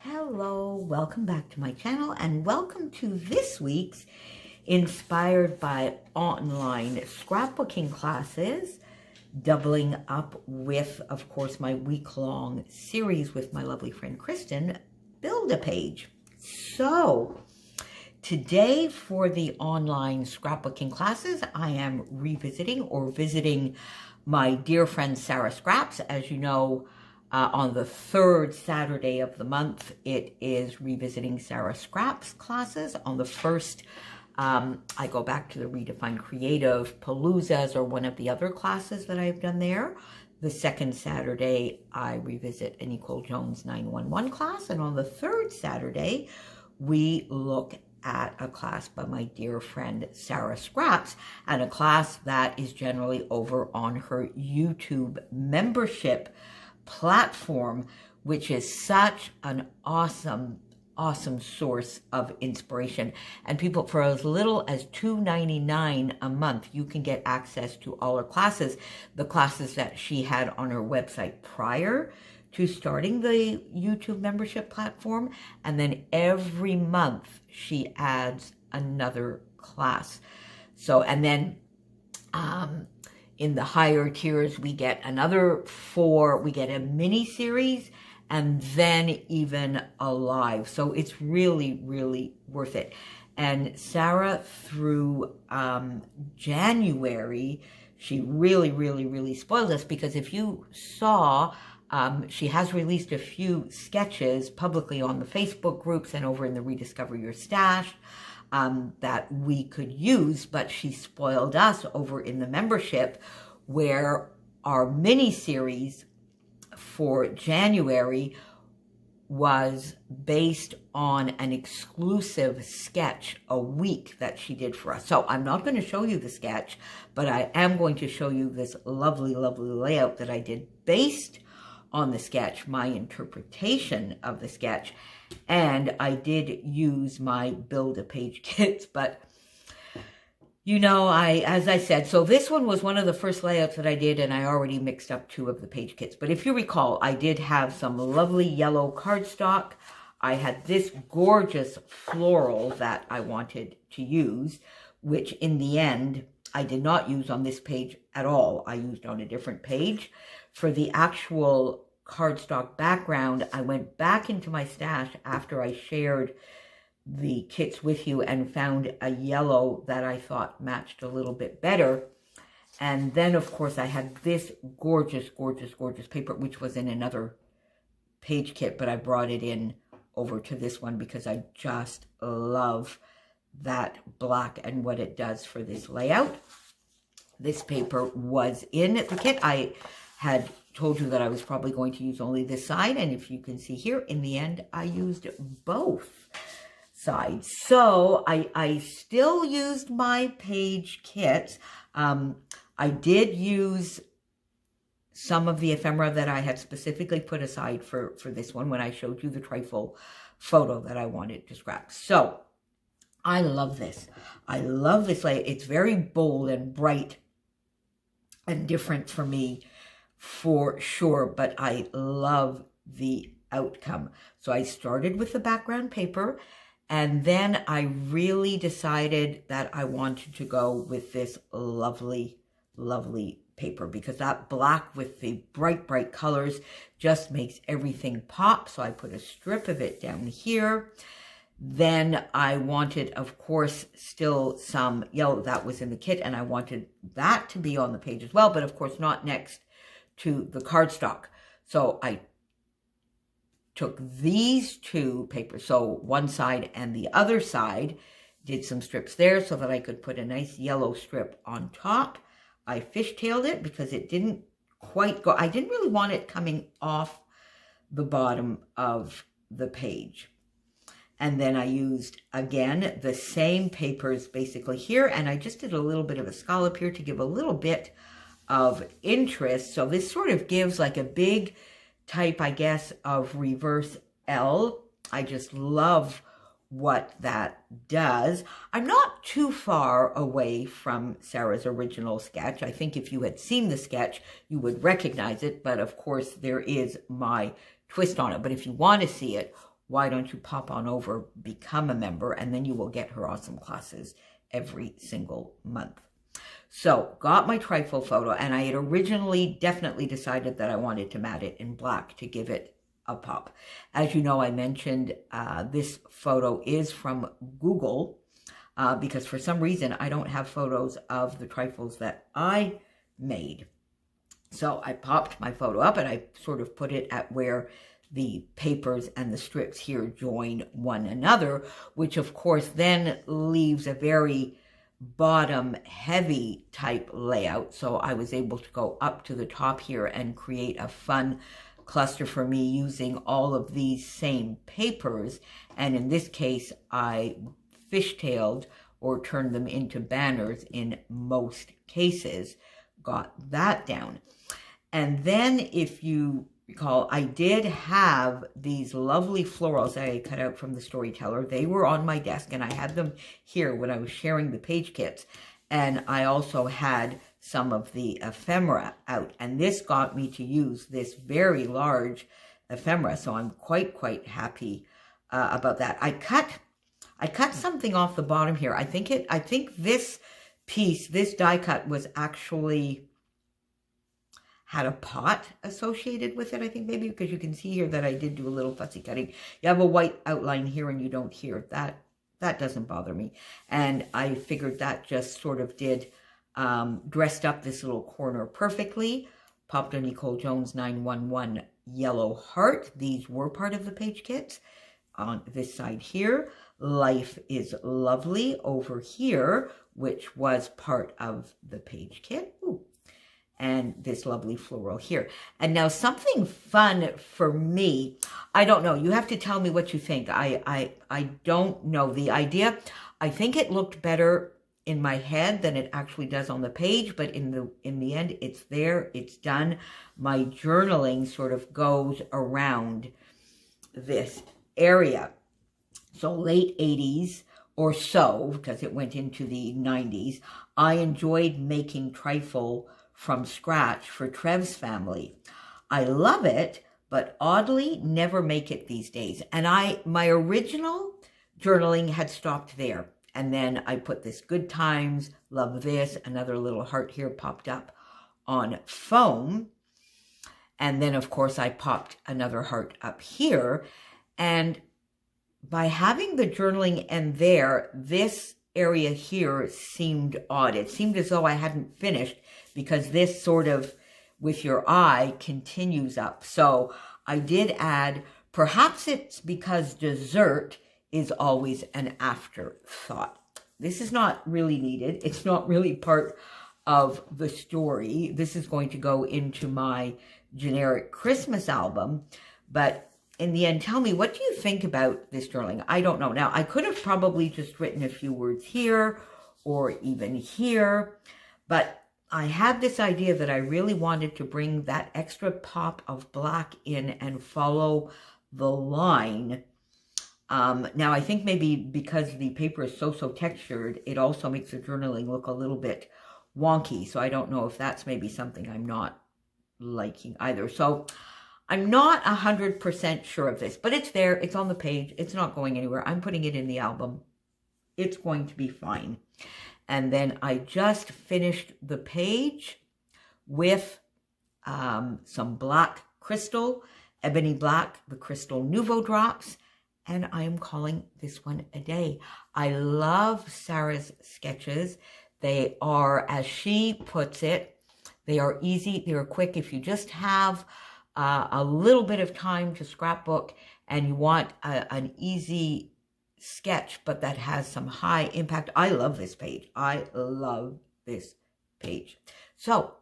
Hello, welcome back to my channel and welcome to this week's Inspired by Online Scrapbooking classes, doubling up with, of course, my week-long series with my lovely friend Kristin, Build a Page. So, today for the online scrapbooking classes, I am revisiting or visiting my dear friend SARA SCRAPS. As you know, on the third Saturday of the month, it is revisiting SARA SCRAPS classes. On the first, I go back to the Redefine Creative Paloozas or one of the other classes that I've done there. The second Saturday, I revisit an Nicole Jones 911 class. And on the third Saturday, we look at a class by my dear friend SARA SCRAPS, and a class that is generally over on her YouTube membership platform, which is such an awesome source of inspiration. And people, for as little as $2.99 a month, you can get access to all her classes, the classes that she had on her website prior to starting the YouTube membership platform. And then every month she adds another class. So, and then in the higher tiers, we get another 4, we get a mini series, and then even a live. So it's really, really worth it. And SARA, through January, she really spoiled us, because if you saw, she has released a few sketches publicly on the Facebook groups and over in the Rediscover Your Stash that we could use, but she spoiled us over in the membership, where our mini series for January was based on an exclusive sketch a week that she did for us. So I'm not going to show you the sketch, but I am going to show you this lovely layout that I did based on the sketch, my interpretation of the sketch. And I did use my Build a Page kits, but you know, as I said, so this one was one of the first layouts that I did, and I already mixed up 2 of the page kits. But if you recall, I did have some lovely yellow cardstock. I had this gorgeous floral that I wanted to use, which in the end, I did not use on this page at all. I used on a different page. For the actual cardstock background, I went back into my stash after I shared the kits with you and found a yellow that I thought matched a little bit better. And then, of course, I had this gorgeous paper, which was in another page kit, but I brought it in over to this one because I just love that black and what it does for this layout. This paper was in the kit. I had told you that I was probably going to use only this side, and if you can see here, in the end, I used both sides. So I still used my page kits. I did use some of the ephemera that I had specifically put aside for this one when I showed you the trifle photo that I wanted to scrap. So I love this. I love this layout. It's very bold and bright and different for me, for sure, but I love the outcome. So I started with the background paper, and then I really decided that I wanted to go with this lovely paper, because that black with the bright colors just makes everything pop. So I put a strip of it down here. Then I wanted, of course, still some yellow that was in the kit, and I wanted that to be on the page as well, but of course not next to the cardstock. So I took these 2 papers, so one side and the other side, did some strips there so that I could put a nice yellow strip on top. I fishtailed it because it didn't quite go. I didn't really want it coming off the bottom of the page. And then I used, again, the same papers basically here, and I just did a little bit of a scallop here to give a little bit of interest. So this sort of gives like a big type, I guess, of reverse L. I just love what that does. I'm not too far away from SARA's original sketch. I think if you had seen the sketch, you would recognize it, but of course there is my twist on it. But if you want to see it, why don't you pop on over, become a member, and then you will get her awesome classes every single month. So, got my TRIFLE photo, and I had originally definitely decided that I wanted to mat it in black to give it a pop. As you know, I mentioned this photo is from Google because for some reason I don't have photos of the trifles that I made. So I popped my photo up and I sort of put it at where the papers and the strips here join one another, which of course then leaves a very bottom heavy type layout. So I was able to go up to the top here and create a fun cluster for me using all of these same papers. And in this case, I fishtailed or turned them into banners in most cases. Got that down. And then if you recall, I did have these lovely florals that I cut out from the Storyteller. They were on my desk and I had them here when I was sharing the page kits. And I also had some of the ephemera out. And this got me to use this very large ephemera. So I'm quite happy about that. I cut something off the bottom here. I think this piece, this die cut was actually had a pot associated with it, I think maybe, because you can see here that I did do a little fussy cutting. You have a white outline here and you don't hear that. That doesn't bother me. And I figured that just sort of did, dressed up this little corner perfectly. Popped a Nicole Jones 911 yellow heart. These were part of the page kits. On this side here, Life is Lovely over here, which was part of the page kit. Ooh. And this lovely floral here. And now something fun for me, I don't know, you have to tell me what you think. I don't know the idea. I think it looked better in my head than it actually does on the page, but in the end, it's there, it's done. My journaling sort of goes around this area. So late 80s or so, because it went into the 90s, I enjoyed making trifle from scratch for Trev's family. I love it, but oddly never make it these days. And my original journaling had stopped there. And then I put this good times, love this, another little heart here popped up on foam. And then of course I popped another heart up here. And by having the journaling end there, this area here seemed odd. It seemed as though I hadn't finished because this sort of, with your eye, continues up. So I did add, perhaps it's because dessert is always an afterthought. This is not really needed. It's not really part of the story. This is going to go into my generic Christmas album. But in the end, tell me, what do you think about this journaling? I don't know. Now, I could have probably just written a few words here or even here, but I had this idea that I really wanted to bring that extra pop of black in and follow the line. Now, I think maybe because the paper is so textured, it also makes the journaling look a little bit wonky. So I don't know if that's maybe something I'm not liking either. So I'm not 100% sure of this, but it's there. It's on the page. It's not going anywhere. I'm putting it in the album. It's going to be fine. And then I just finished the page with some black crystal, ebony black, the Crystal Nouveau drops, and I am calling this one a day. I love Sarah's sketches. They are, as she puts it, they are easy, they are quick. If you just have a little bit of time to scrapbook and you want an easy sketch, but that has some high impact. I love this page. I love this page. So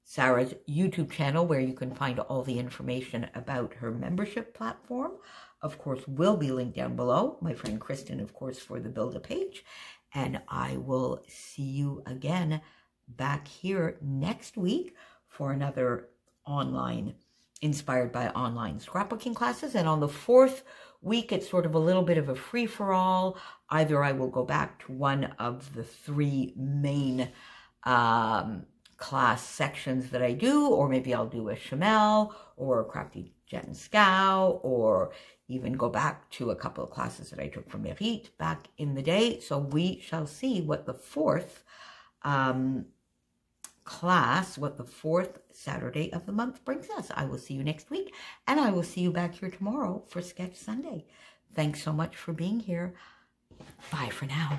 Sarah's YouTube channel, where you can find all the information about her membership platform, of course, will be linked down below. My friend Kristin, of course, for the Build a Page. And I will see you again back here next week for another inspired by online scrapbooking classes. And on the 4th week, it's sort of a little bit of a free-for-all. Either I will go back to one of the 3 main class sections that I do, or maybe I'll do a Chamel or a Crafty Jet and Scow, or even go back to a couple of classes that I took from Merit back in the day. So we shall see what the fourth class, what the fourth Saturday of the month brings us. I will see you next week, and I will see you back here tomorrow for Sketch Sunday. Thanks so much for being here. Bye for now.